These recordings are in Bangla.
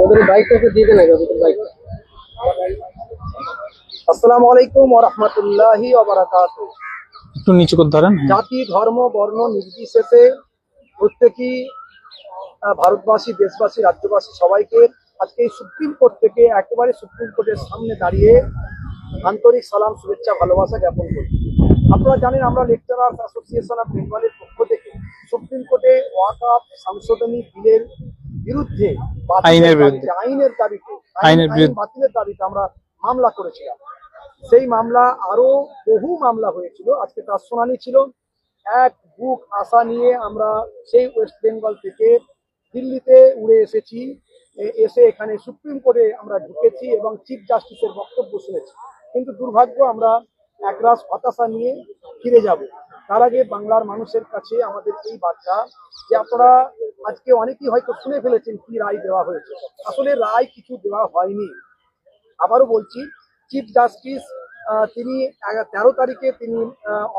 ওদের বাইকটাকে দিয়ে দেন আগে ওদের বাইকটা। আসসালামু আলাইকুম ওয়া রাহমাতুল্লাহি ওয়া বারাকাতুহু। একটু নিচু করে ধরেন। জাতি ধর্ম বর্ণ নির্বিশেষে প্রত্যেকই ভারতবাসী, দেশবাসী, রাজ্যবাসী সবাইকে আজকে এই সুপ্রিম কোর্ট থেকে একেবারে সুপ্রিম কোর্টের সামনে দাঁড়িয়ে আন্তরিক সালাম, শুভেচ্ছা, ভালোবাসা জ্ঞাপন করি। আপনারা জানেন আমরা লেকচারার্স অ্যাসোসিয়েশন অফ বেঙ্গলের পক্ষ থেকে সুপ্রিম কোর্টে ওয়াকফ সংশোধনী বিলের বিরুদ্ধে আইনের বিরুদ্ধে আইন বাতিলের দাবিতে আমরা মামলা করেছিলাম। সেই মামলা আরো বহু মামলা হয়েছিল। আজকে তার শুনানি ছিল। এক বুক আশা নিয়ে আমরা সেই ওয়েস্ট বেঙ্গল থেকে দিল্লিতে উড়ে এসেছি। এসে এখানে সুপ্রিম কোর্টে আমরা ঢুকেছি এবং চিফ জাস্টিসের বক্তব্য শুনেছি। কিন্তু দুর্ভাগ্য আমরা একরাশ হতাশা নিয়ে ফিরে যাব। তার আগে বাংলার মানুষের কাছে আমাদের এই বার্তা যে আপনারা আজকে অনেকেই হয়তো শুনে ফেলেছেন কি রায় দেওয়া হয়েছে। আসলে রায় কিছু দেওয়া হয়নি। আবারও বলছি, চিফ জাস্টিস তিনি 13 তারিখে তিনি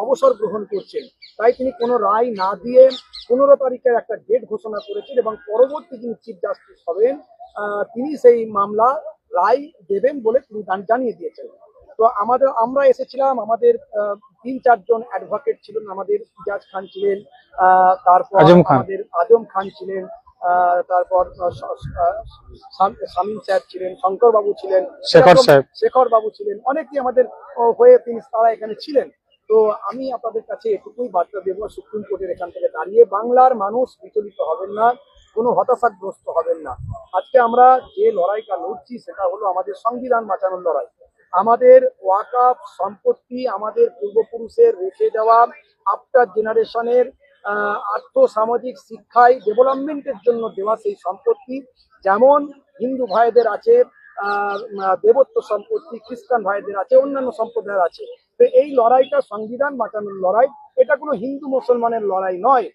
অবসর গ্রহণ করছেন। তাই তিনি কোনো রায় না দিয়ে 15 তারিখের একটা ডেট ঘোষণা করেছেন এবং পরবর্তী যিনি চিফ জাস্টিস হবেন তিনি সেই মামলা রায় দেবেন বলে তিনি জানিয়ে দিয়েছেন। তো আমরা এসেছিলাম, আমাদের 3-4 জন অ্যাডভোকেট ছিলেন। আমাদের ইজাজ খান ছিলেন, তারপর আমাদের আজম খান ছিলেন, তারপর শামীম সাহেব ছিলেন, শঙ্কর বাবু ছিলেন, শেখর বাবু ছিলেন, অনেকেই আমাদের হয়ে তারা এখানে ছিলেন। তো আমি আপনাদের কাছে এটুকুই বার্তা দেবো, সুপ্রিম কোর্টের এখান থেকে দাঁড়িয়ে বাংলার মানুষ বিচলিত হবেন না, কোনো হতাশাগ্রস্ত হবেন না। আজকে আমরা যে লড়াইটা লড়ছি সেটা হলো আমাদের সংবিধান বাঁচানোর লড়াই। আমাদের ওয়াকফ সম্পত্তি আমাদের পূর্বপুরুষের রেখে দেওয়া আফটার জেনারেশনের আর্থ সামাজিক শিক্ষায় ডেভেলপমেন্টের জন্য দেওয়া সেই সম্পত্তি। যেমন হিন্দু ভাইদের আছে দেবত্ব সম্পত্তি, খ্রিস্টান ভাইদের আছে, অন্যান্য সম্প্রদায়ের আছে। তো এই লড়াইটা সংবিধান বাঁচানোর লড়াই, এটা কোনো হিন্দু মুসলমানের লড়াই নয়।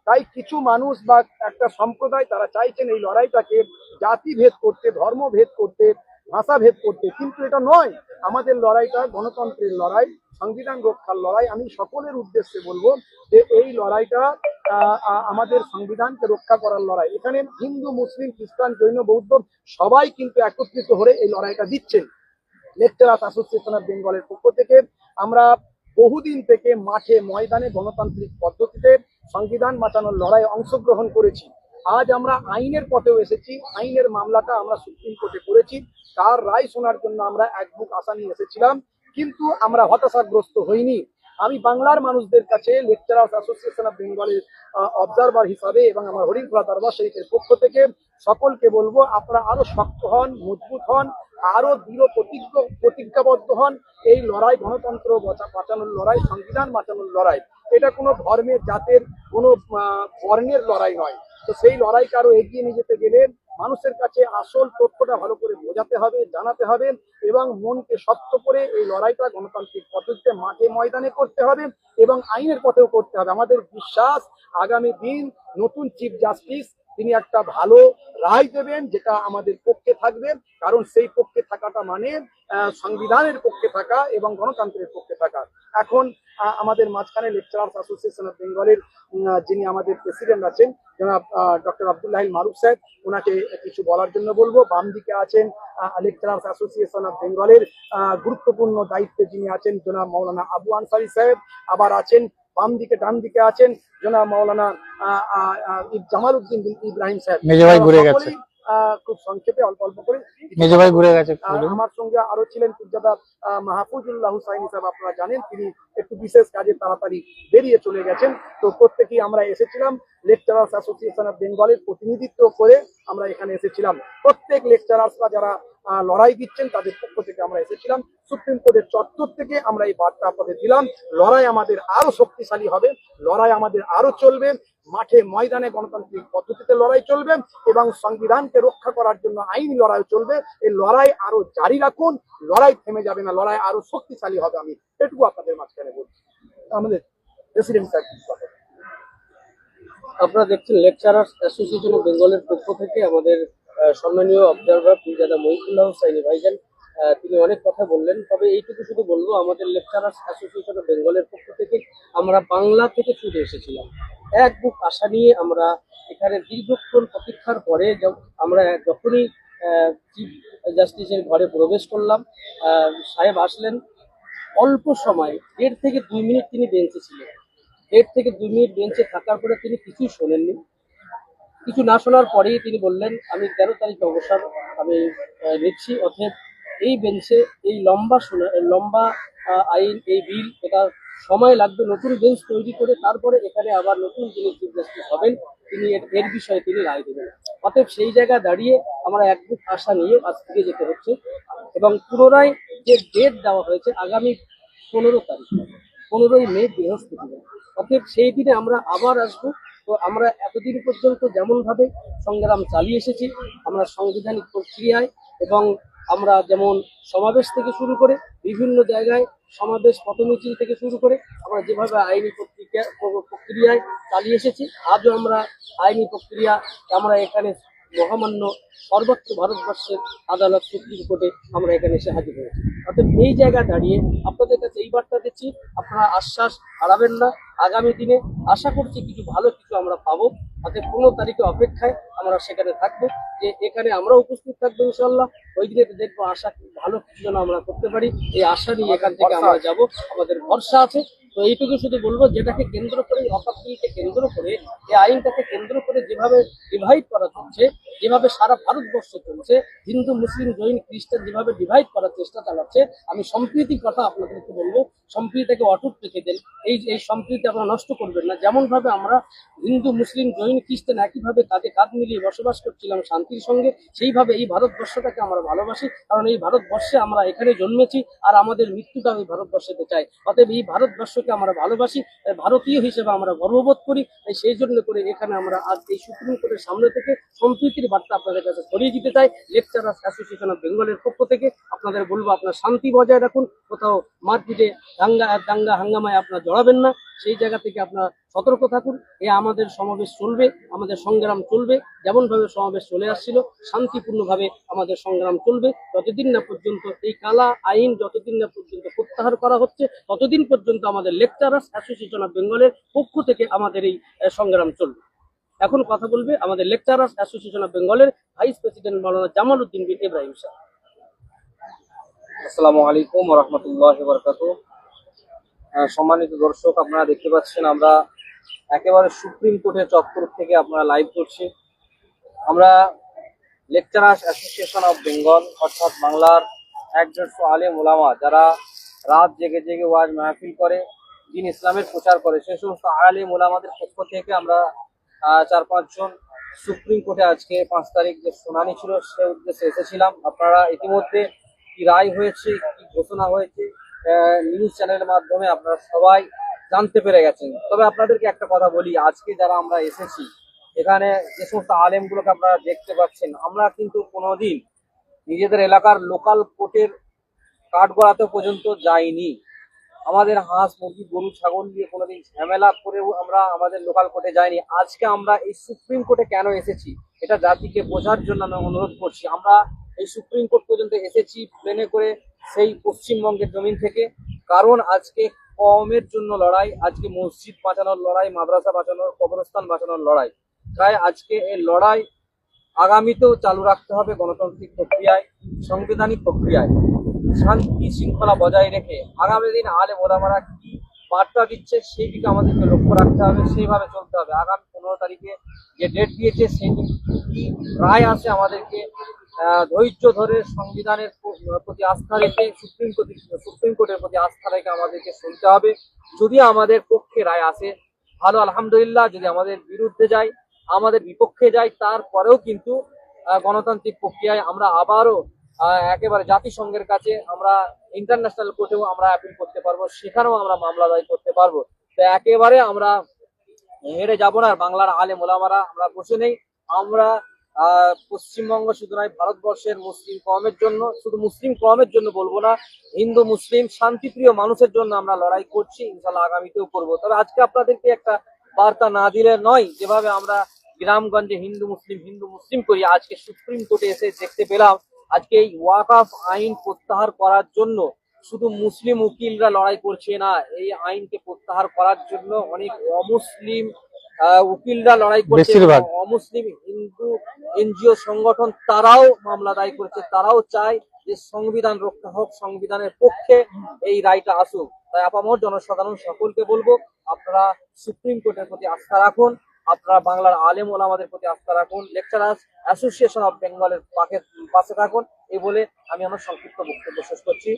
তাই কিছু মানুষ বা একটা সম্প্রদায় তারা চাইছেন এই লড়াইটাকে জাতিভেদ করতে, ধর্মভেদ করতে, ভাষা ভেদ করতে, কিন্তু এটা নয়। আমাদের লড়াইটা গণতন্ত্রের লড়াই, সংবিধান রক্ষার লড়াই। আমি সকলের উদ্দেশ্যে বলবো যে এই লড়াইটা আমাদের সংবিধানকে রক্ষা করার লড়াই। এখানে হিন্দু, মুসলিম, খ্রিস্টান, জৈন, বৌদ্ধ সবাই কিন্তু একত্রিত হয়ে এই লড়াইটা দিচ্ছেন। লেকচারার্স অ্যাসোসিয়েশন অফ বেঙ্গলের পক্ষ থেকে আমরা বহুদিন থেকে মাঠে ময়দানে গণতান্ত্রিক পদ্ধতিতে সংবিধান বাঁচানোর লড়াইয়ে অংশগ্রহণ করেছি। আজ আমরা আইনের পথেও এসেছি। আইনের মামলাটা আমরা সুপ্রিম কোর্টে করেছি। তার রায় শোনার জন্য আমরা এক বুক আশা নিয়ে এসেছিলাম, কিন্তু আমরা হতাশাগ্রস্ত হইনি। আমি বাংলার মানুষদের কাছে লেকচারার্স অ্যাসোসিয়েশন অফ বেঙ্গলের অবজারভার হিসাবে এবং আমার হরিণখোলা দরবার শরীফের পক্ষ থেকে সকলকে বলবো আপনারা আরো শক্ত হন, মজবুত হন, আরো দৃঢ় প্রতিজ্ঞাবদ্ধ হন। এই লড়াই গণতন্ত্র বাঁচানোর লড়াই, সংবিধান বাঁচানোর লড়াই। এটা কোনো ধর্মের, জাতের, কোনো বর্ণের লড়াই নয়। তো সেই লড়াইকে আরো এগিয়ে নিয়ে যেতে গেলে মানুষের কাছে আসল তথ্যটা ভালো করে বোঝাতে হবে, জানাতে হবে এবং মনকে শক্ত করে এই লড়াইটা গণতান্ত্রিক পদ্ধতিতে মাঠে ময়দানে করতে হবে এবং আইনের পথেও করতে হবে। আমাদের বিশ্বাস আগামী দিন নতুন চিফ জাস্টিস তিনি একটা ভালো রায় দেবেন যেটা আমাদের পক্ষে থাকবে। কারণ সেই পক্ষে থাকাটা মানে সংবিধানের পক্ষে থাকা এবং গণতন্ত্রের পক্ষে থাকা। এখন আমাদের মাঝখানে লেকচারার্স অ্যাসোসিয়েশন অফ বেঙ্গলের যিনি আমাদের প্রেসিডেন্ট আছেন জনাব ডক্টর আব্দুল্লাহিল মারুফ সাহেব, ওনাকে কিছু বলার জন্য বলবো। বাম দিকে আছেন লেকচারার্স অ্যাসোসিয়েশন অফ বেঙ্গলের গুরুত্বপূর্ণ দায়িত্বে যিনি আছেন জনাব মাওলানা আবু আনসারি সাহেব। আবার আছেন বাম দিকে, ডান দিকে আছেন জনাব মাওলানা জামাল উদ্দিন ইব্রাহিম সাহেব। খুব সংক্ষেপে অল্প অল্প করে আমার সঙ্গে আরো ছিলেন পূজ্যতা মাহফুজুল্লাহ হুসাইনি সাহেব। আপনারা জানেন তিনি একটু বিশেষ কাজে তাড়াতাড়ি বেরিয়ে চলে গেছেন। তো প্রত্যেকেই আমরা এসেছিলাম লেকচারার্স অ্যাসোসিয়েশন অফ বেঙ্গলের প্রতিনিধিত্ব করে আমরা এখানে এসেছিলাম। প্রত্যেক লেকচারার্সরা যারা লড়াই দিচ্ছেন তাদের পক্ষ থেকে আমরা এসেছিলাম। সুপ্রিম কোর্টের চত্বর থেকে আমরা এই বার্তা আপনাদের দিলাম। লড়াই আমাদের আরো শক্তিশালী হবে, লড়াই আমাদের আরো চলবে, মাঠে ময়দানে গণতান্ত্রিক পদ্ধতিতে লড়াই চলবে এবং সংবিধানকে রক্ষা করার জন্য আইনি লড়াই চলবে। এই লড়াই আরো জারি রাখুন, লড়াই থেমে যাবে না, লড়াই আরো শক্তিশালী হবে। আমি এটুকু আপনাদের মাঝখানে বলছি। আমাদের প্রেসিডেন্ট স্যার, আপনারা দেখছেন লেকচারার্স অ্যাসোসিয়েশন অফ বেঙ্গলের পক্ষ থেকে আমাদের সম্মানীয় অবজারভার পীরজাদা মহিউল্লাহ হুসাইনি ভাইজান তিনি অনেক কথা বললেন। তবে এইটুকু শুধু বলবো, আমাদের লেকচারার্স অ্যাসোসিয়েশন অফ বেঙ্গলের পক্ষ থেকে আমরা বাংলা থেকে ছুটে এসেছিলাম এক বুক আশা নিয়ে। আমরা এখানে দীর্ঘক্ষণ প্রতীক্ষার পরে আমরা যখনই চিফ জাস্টিসের ঘরে প্রবেশ করলাম। সাহেব আসলেন, অল্প সময় 1.5 থেকে 2 মিনিট তিনি বেঞ্চে ছিলেন। 1.5 থেকে 2 মিনিট বেঞ্চে থাকার পরে তিনি কিছুই শোনেননি। কিছু না শোনার পরেই তিনি বললেন, আমি 13 তারিখে অবসর আমি নিচ্ছি। অতএব এই বেঞ্চে এই লম্বা আইন, এই বিল, এটা সময় লাগবে। নতুন বেঞ্চ তৈরি করে তারপরে এখানে আবার নতুন যিনি চিফ জাস্টিস হবেন তিনি এর বিষয়ে তিনি রায় দেবেন। অতএব সেই জায়গায় দাঁড়িয়ে আমরা একটু আশা নিয়ে আজ থেকে যেতে হচ্ছে। এবং পুনরায় যে ডেট দেওয়া হয়েছে আগামী 15 তারিখ, 15ই মে, বৃহস্পতিবার। অতএব সেই দিনে আমরা আবার আসবো। তো আমরা এতদিন পর্যন্ত যেমন ভাবে সংগ্রাম চালিয়ে এসেছি, আমরা সাংবিধানিক প্রক্রিয়ায় এবং আমরা যেমন সমাবেশ থেকে শুরু করে বিভিন্ন জায়গায় সমাবেশ, পথমিছিল থেকে শুরু করে আমরা যেভাবে আইনি প্রক্রিয়ায় চালিয়ে এসেছি, আজও আমরা আইনি প্রক্রিয়া আমরা এখানে মহামান্য সর্বোচ্চ ভারতবর্ষের আদালত সুপ্রিম কোর্টে আমরা এখানে এসে হাজির হয়েছি। অর্থাৎ এই জায়গায় দাঁড়িয়ে আপনাদের কাছে এই বার্তা দিচ্ছি, আপনারা আশ্বাস হারাবেন না। আগামী দিনে আশা করছি কিছু ভালো কিছু আমরা পাবো। অর্থাৎ 15 তারিখে অপেক্ষায় আমরা সেখানে থাকবো, যে এখানে আমরা উপস্থিত থাকবো ইনশাল্লাহ। ওই দিনে দেখবো আশা ভালো কিছু যেন আমরা করতে পারি, এই আশা নিয়ে এখান থেকে আমরা যাব, আমাদের ভরসা আছে। তো এইটুকু শুধু বলবো, যেটাকে কেন্দ্র করে, অকাপ বিলকে কেন্দ্র করে, এই আইনটাকে কেন্দ্র করে যেভাবে ডিভাইড করা চলছে, যেভাবে সারা ভারতবর্ষে চলছে, হিন্দু, মুসলিম, জৈন, খ্রিস্টান যেভাবে ডিভাইড করার চেষ্টা চালাচ্ছে, আমি সম্প্রীতির কথা আপনাদেরকে বলবো, সম্প্রীতিকে অটুট রেখে দেন। এই সম্প্রীতি আপনারা নষ্ট করবেন না। যেমন ভাবে আমরা হিন্দু, মুসলিম, জৈন, খ্রিস্টান একইভাবে কাঁধে কাঁধ মিলিয়ে বসবাস করছিলাম শান্তির সঙ্গে, সেইভাবে এই ভারতবর্ষটাকে আমরা ভালোবাসি। কারণ এই ভারতবর্ষে আমরা এখানে জন্মেছি, আর আমাদের মৃত্যুটা এই ভারতবর্ষেতে চাই। অতএব এই ভারতবর্ষকে আমরা ভালোবাসি, ভারতীয় হিসেবে আমরা গর্ববোধ করি। তাই সেই জন্য করে এখানে আমরা আজ এই সুপ্রিম কোর্টের সামনে থেকে সম্প্রীতির বার্তা আপনাদের কাছে ছড়িয়ে দিতে চাই। লেকচারার্স অ্যাসোসিয়েশন অফ বেঙ্গলের পক্ষ থেকে আপনাদের বলবো, আপনার শান্তি বজায় রাখুন, কোথাও মারপিটে দাঙ্গা হাঙ্গামায় আপনারা জড়াবেন না। সেই জায়গা থেকে আপনারা সতর্ক থাকুন। আমাদের সমাবেশ চলবে, আমাদের সংগ্রাম চলবে, যেমন ভাবে সমাবেশ চলে আসছিল শান্তিপূর্ণভাবে আমাদের সংগ্রাম চলবে, যতদিন না পর্যন্ত এই কালা আইন যতদিন না পর্যন্ত প্রত্যাহার করা হচ্ছে, ততদিন পর্যন্ত আমাদের লেকচারার্স অ্যাসোসিয়েশন অফ বেঙ্গলের পক্ষ থেকে আমাদের এই সংগ্রাম চলবে। এখন কথা বলবে আমাদের লেকচারার্স অ্যাসোসিয়েশন অফ বেঙ্গলের ভাইস প্রেসিডেন্ট মাওলানা জামাল উদ্দিন বিন ইব্রাহিম সাহেব। আসসালামু আলাইকুম ওয়া রাহমাতুল্লাহি ওয়া বারাকাতুহু। সম্মানিত দর্শক, আপনারা দেখতে পাচ্ছেন আমরা একেবারে সুপ্রিম কোর্টের চত্বর থেকে আপনারা লাইভ করছি। আমরা লেকচারার্স অ্যাসোসিয়েশন অফ বেঙ্গল, অর্থাৎ বাংলার 150 আলেম ওলামা যারা রাত জেগে জেগে ওয়াজ মাহফিল করে, দিন ইসলামের প্রচার করে, সেই সমস্ত আলেম ওলামাদের পক্ষ থেকে আমরা 4-5 জন সুপ্রিম কোর্টে আজকে 5 তারিখ যে শুনানি ছিল সে উদ্দেশ্যে এসেছিলাম। আপনারা ইতিমধ্যে কি রায় হয়েছে, কি ঘোষণা হয়েছে নিউজ চ্যানেলের মাধ্যমে আপনারা সবাই জানতে পেরে গেছেন। তবে আপনাদেরকে একটা কথা বলি, আজকে যারা আমরা এসেছি এখানে যে সমস্ত আলেমগুলোকে আপনারা দেখতে পাচ্ছেন, আমরা কিন্তু কোনোদিন নিজেদের এলাকার লোকাল কোর্টের কাঠগড়াতে পর্যন্ত যাইনি। আমাদের হাঁস, মুরগি, গরু, ছাগল দিয়ে কোনোদিন ঝামেলা করেও আমরা আমাদের লোকাল কোর্টে যাইনি। আজকে আমরা এই সুপ্রিম কোর্টে কেন এসেছি এটা জাতিকে বোঝার জন্য আমি অনুরোধ করছি। আমরা এই সুপ্রিম কোর্ট পর্যন্ত এসেছি প্লেনে করে, সেই পশ্চিমবঙ্গের জমিন থেকে। কারণ আজকে কওমের জন্য লড়াই, আজকে মসজিদ বাঁচানোর লড়াই, মাদ্রাসা বাঁচানোর, কবরস্থান বাঁচানোর লড়াই। তাই আজকে এই লড়াই আগামীতেও চালু রাখতে হবে গণতান্ত্রিক প্রক্রিয়ায়, সাংবিধানিক প্রক্রিয়ায়, শান্তি শৃঙ্খলা বজায় রেখে। আগামী দিন আলেম ওলামারা কি বার্তা দিচ্ছে সেই দিকে আমাদেরকে লক্ষ্য রাখতে হবে, সেইভাবে চলতে হবে। আগামী 15 তারিখে যে ডেট দিয়েছে সেই কি রায় আসে, আমাদেরকে ধৈর্য ধরে সংবিধানের প্রতি আস্থা রেখে, সুপ্রিম কোর্টের প্রতি আস্থা রেখে আমাদেরকে শুনতে হবে। যদি আমাদের পক্ষে রায় আসে ভালো, আলহামদুলিল্লাহ। যদি আমাদের বিরুদ্ধে যায়, আমাদের বিপক্ষে যায়, তারপরেও কিন্তু গণতান্ত্রিক প্রক্রিয়ায় আমরা আবারও একেবারে জাতিসংঘের কাছে, আমরা ইন্টারন্যাশনাল কোর্টেও আমরা অ্যাপিল করতে পারবো, সেখানেও আমরা মামলা দায়ের করতে পারবো। তো একেবারে আমরা হেরে যাবো না। বাংলার আলেম ওলামারা আমরা বসে নেই। আমরা পশ্চিমবঙ্গ শুধু নয়, ভারতবর্ষের মুসলিম কওমের জন্য, শুধু মুসলিম কওমের জন্য বলবো না, হিন্দু মুসলিম শান্তিপ্রিয় মানুষের জন্য আমরা লড়াই করছি, ইনশাল্লাহ আগামীতেও করবো। তবে আজকে আপনাদেরকে একটা বার্তা না দিলে নয়। যেভাবে আমরা গ্রামগঞ্জে হিন্দু মুসলিম করি, আজকে সুপ্রিম কোর্টে এসে দেখতে পেলাম আজকে এই ওয়াকফ আইন প্রত্যাহার করার জন্য শুধু মুসলিম উকিলরা লড়াই করছে না, এই আইনকে প্রত্যাহার করার জন্য অনেক অমুসলিম উকিলরা লড়াই করছে, বেশিরভাগ। অমুসলিম হিন্দু এনজিও সংগঠন তারাও মামলা দায়ের করেছে, তারাও চায় যে সংবিধান রক্ষা হোক, সংবিধানের পক্ষে এই রায়টা আসুক। তাই আপামর জনসাধারণ সকলকে বলবো, আপনারা সুপ্রিম কোর্টের প্রতি আস্থা রাখুন, আপনারা বাংলার আলেম ওলামাদের প্রতি আস্থা রাখুন, লেকচারার্স অ্যাসোসিয়েশন অফ বেঙ্গলের পাশে থাকুন। এই বলে আমি আমার সংক্ষিপ্ত বক্তব্য শেষ করছি।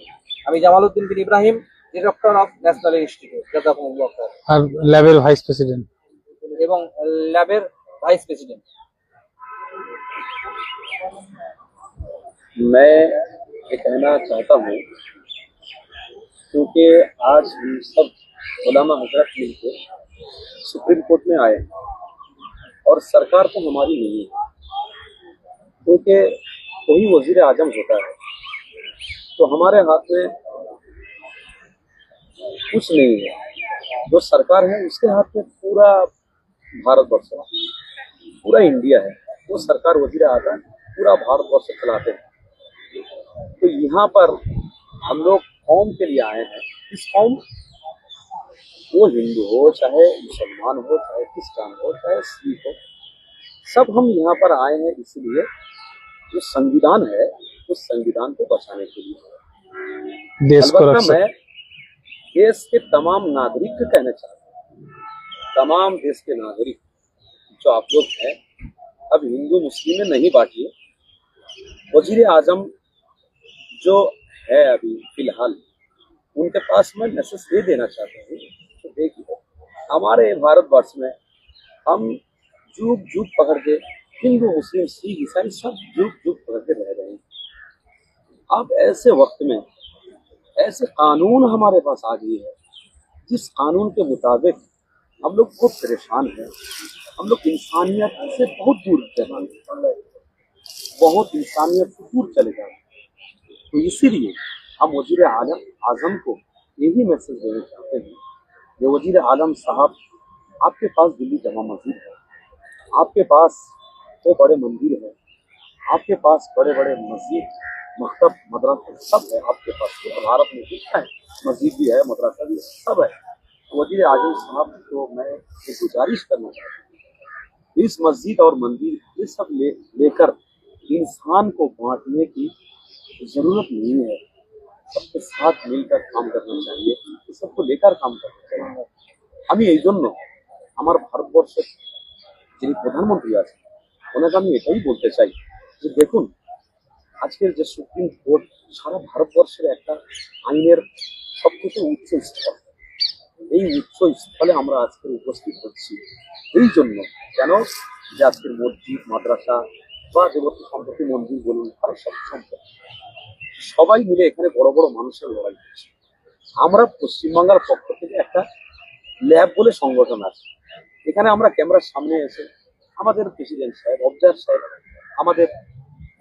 আমি Jamaluddin bin Ibrahim, director of national institute, জাযাকুমুল্লাহ খাইর, আর ল্যাবের ভাইস প্রেসিডেন্ট। এবং ল্যাবের ভাইস প্রেসিডেন্ট। मैं ये कहना चाहता हूँ, क्योंकि आज हम सब उलमा हजरत मिलकर सुप्रीम कोर्ट में आए हैं और सरकार तो हमारी नहीं है, क्योंकि वही वजीर आजम होता है, तो हमारे हाथ में कुछ नहीं है। जो सरकार है उसके हाथ में पूरा भारतवर्ष है, पूरा इंडिया है। वो सरकार वजीर आजम पूरा भारतवर्ष चलाते हैं। तो यहाँ पर हम लोग कौम के लिए आए हैं। इस कौम, वो हिंदू हो, चाहे मुसलमान हो, चाहे क्रिश्चियन हो, चाहे सिख हो, सब हम यहाँ पर आए हैं इसलिए जो संविधान है उस संविधान को बचाने के लिए। देश को अलबत्ता रक्षा। मैं देश के तमाम नागरिक को कहना चाहता हूँ, तमाम देश के नागरिक जो आप लोग हैं, अब हिंदू मुस्लिम में नहीं बांटिए। वजीर आजम जो है अभी फिलहाल, उनके पास मैं मैसेज दे देना चाहता हूँ। तो देखिए, हमारे भारतवर्ष में हम जुग जुग पकड़ के, हिंदू मुस्लिम सिख ईसाई सब जुग जुग पकड़ के रह रहे हैं। अब ऐसे वक्त में ऐसे कानून हमारे पास आ गई है, जिस कानून के मुताबिक हम लोग बहुत परेशान हैं। हम लोग इंसानियत से बहुत दूर चले हैं, बहुत इंसानियत से दूर चले जा रहे हैं। तो इसीलिए हम वजीर आजम को यही मैसेज देना चाहते हैं कि वजीर आजम साहब, आपके पास दिल्ली जमा मस्जिद है, आपके पास वो बड़े मंदिर है, आपके पास बड़े बड़े मस्जिद, मकतब, मदरसा सब है आपके पास। पूरे भारत में कितना है, मस्जिद भी है, मदरसा भी है, सब है। तो वजीर आजम साहब को मैं एक गुजारिश करना चाहता हूँ, इस मस्जिद और मंदिर ये सब लेकर इंसान को बांटने की जरूरत नहीं है। सबके साथ मिलकर काम करना चाहिए, सबको लेकर काम करना चाहिए। আমি এই জন্য আমার ভারতবর্ষের যিনি প্রধানমন্ত্রী আছেন ওনাকে আমি এটাই বলতে চাই যে দেখুন, আজকের যে সুপ্রিম কোর্ট সারা ভারতবর্ষের একটা আইনের সবথেকে উচ্চ স্তর, এই উচ্চ স্থলে আমরা আজকে উপস্থিত হচ্ছি এই জন্য, কেন যে আজকের মসজিদ, মাদ্রাসা বা দেবত্ব সম্পত্তি মন্দির বলুন, আর সব সম্পত্তি সবাই মিলে এখানে বড় বড় মানুষের লড়াই করছে। আমরা পশ্চিমবাংলার পক্ষ থেকে একটা ল্যাব বলে সংগঠন আছে, এখানে আমরা ক্যামেরার সামনে এসে আমাদের প্রেসিডেন্ট সাহেব, অবজার সাহেব, আমাদের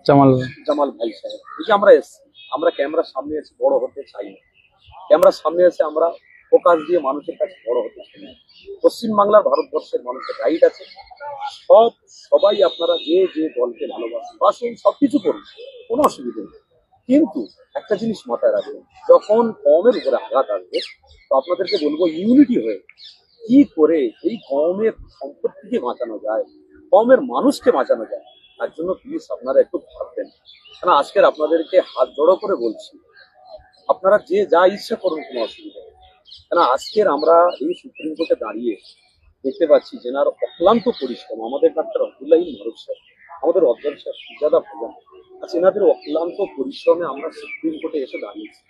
জামাল ভাই সাহেব, এই যে আমরা এসেছি, আমরা ক্যামেরার সামনে এসে বড় হতে চাই না। ক্যামেরার সামনে এসে আমরা ফোকাস দিয়ে মানুষের কাছে বড় হতে চাই না। পশ্চিমবাংলার ভারতবর্ষের মানুষের রাইট আছে, সবাই আপনারা যে যে দলকে ভালোবাসেন সবকিছু করুন, কোনো অসুবিধা নেই। কিন্তু একটা জিনিস মাথায় রাখবেন, যখন কমের উপরে আঘাত আসবে তো আপনাদেরকে বলবো ইউনিটি হয়ে কি করে এই কমের সম্পত্তিকে বাঁচানো যায়, কমের মানুষকে বাঁচানো যায়, তার জন্য প্লিজ আপনারা একটু ভাববেন। কেন আজকের আপনাদেরকে হাত জড়ো করে বলছি, আপনারা যে যা ইচ্ছা করুন, কোনো অসুবিধা নেই। কেন আজকের আমরা এই সুপ্রিম কোর্টে দাঁড়িয়ে দেখতে পাচ্ছি যেনার অক্লান্ত পরিশ্রম, আমাদের ডাক্তার আব্দুল্লাহ মারুফ সাহেব, আমাদের অধ্যক্ষ সুজাদা ভাইজান, আচ্ছা এনাদের অক্লান্ত পরিশ্রমে আমরা সুপ্রিম কোর্টে এসে দাঁড়িয়েছি।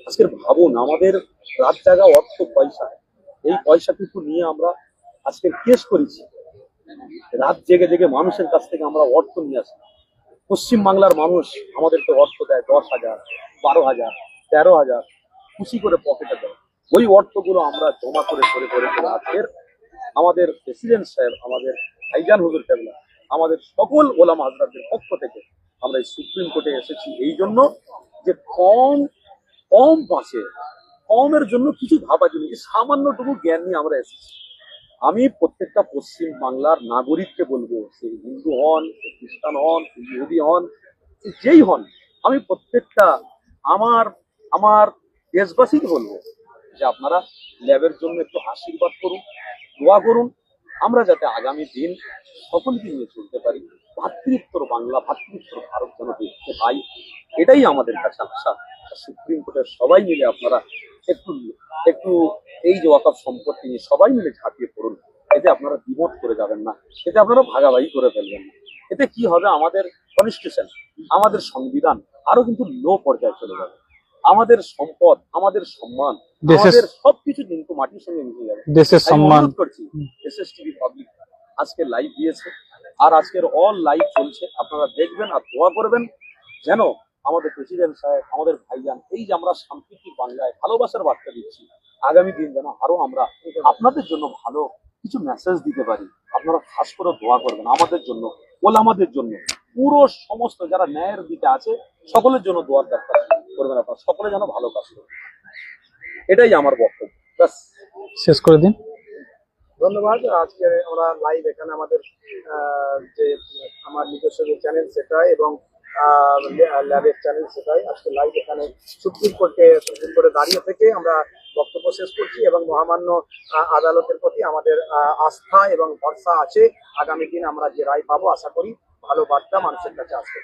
আজকের ভাবুন, আমাদের রাত জাগা অর্থ পয়সা, এই পয়সাটুকু নিয়ে আমরা আজকে কেস করেছি, রাত জেগে জেগে মানুষের কাছ থেকে আমরা অর্থ নিয়ে আসি। পশ্চিমবাংলার মানুষ আমাদেরকে অর্থ দেয় 10,000, 12,000, 13,000, খুশি করে পকেটে দেয়। ওই অর্থগুলো আমরা জমা করে করে করে আজকের আমাদের প্রেসিডেন্ট সাহেব, আমাদের ভাইজান হুজুর কেবলা, আমাদের সকল ওলামা হযরতদের পক্ষ থেকে আমরা এই সুপ্রিম কোর্টে এসেছি এই জন্য যে কম পাশে, কমের জন্য কিছু ভাবা জন্য, এই সামান্যটুকু জ্ঞান নিয়ে আমরা এসেছি। আমি প্রত্যেকটা পশ্চিম বাংলার নাগরিককে বলবো, সে হিন্দু হন, সে খ্রিস্টান হন, সে ইহুদি হন, সে যেই হন, আমি প্রত্যেকটা আমার দেশবাসীকে বলবো যে আপনারা ল্যাবের জন্য একটু আশীর্বাদ করুন, দোয়া করুন। আমরা যাতে আগামী দিন সকলকে নিয়ে চলতে পারি, ভাতৃত্বর বাংলা, ভাতৃত্বর ভারত যেন দেখতে পাই, এটাই আমাদের কাছে আশা। সুপ্রিম কোর্টের সবাই মিলে আপনারা একটু একটু এই যে ওয়াকফ সম্পত্তি নিয়ে সবাই মিলে ঝাঁপিয়ে পড়ুন। এতে আপনারা দ্বিমত করে যাবেন না, এতে আপনারা ভাগাভাগি করে ফেলবেন না। এতে কি হবে, আমাদের কনস্টিটিউশন, আমাদের সংবিধান আরো কিন্তু লো পর্যায়ে চলে যাবে। আমাদের সম্পদ, আমাদের সম্মান, আমাদের সবকিছু কিন্তু মাটির সঙ্গে মিশে যাবে। দেশের আমি সম্মান। অনুরোধ করছি, এসএসটিভি পাবলিক আজকে লাইভ দিয়েছে, আর আজকের অল লাইভ চলছে, আপনারা দেখবেন আর দোয়া করবেন যেন আমাদের প্রেসিডেন্ট সাহেব, আমাদের ভাইজান, এই যে আমরা সাম্প্রতিক বাংলায় ভালোবাসার বার্তা দিচ্ছি, আগামী দিন যেন আরো আমরা আপনাদের জন্য ভালো কিছু মেসেজ দিতে পারি। আপনারা খাস করে দোয়া করবেন আমাদের জন্য, ওলামাদের জন্য, পুরো সমস্ত যারা ন্যায়ের দিকে আছে সকলের জন্য দোয়ার দরকার করবেন। আপনারা সকলে যেন ভালো কাজ করবেন, এটাই আমার বক্তব্য। ব্যাস, শেষ করে দিন। ধন্যবাদ। আজকে আমরা লাইভ এখানে আমাদের যে আমার নিজস্ব যে চ্যানেল সেটা এবং ল্যাবের চ্যানেল সেটাই আজকে লাইভ এখানে সুপ্রিম কোর্টে দাঁড়িয়ে থেকে আমরা বক্তব্য শেষ করছি এবং মহামান্য আদালতের প্রতি আমাদের আস্থা এবং ভরসা আছে। আগামী দিন আমরা যে রায় পাবো আশা করি ভালো বার্তা মানুষের কাছে আসবে।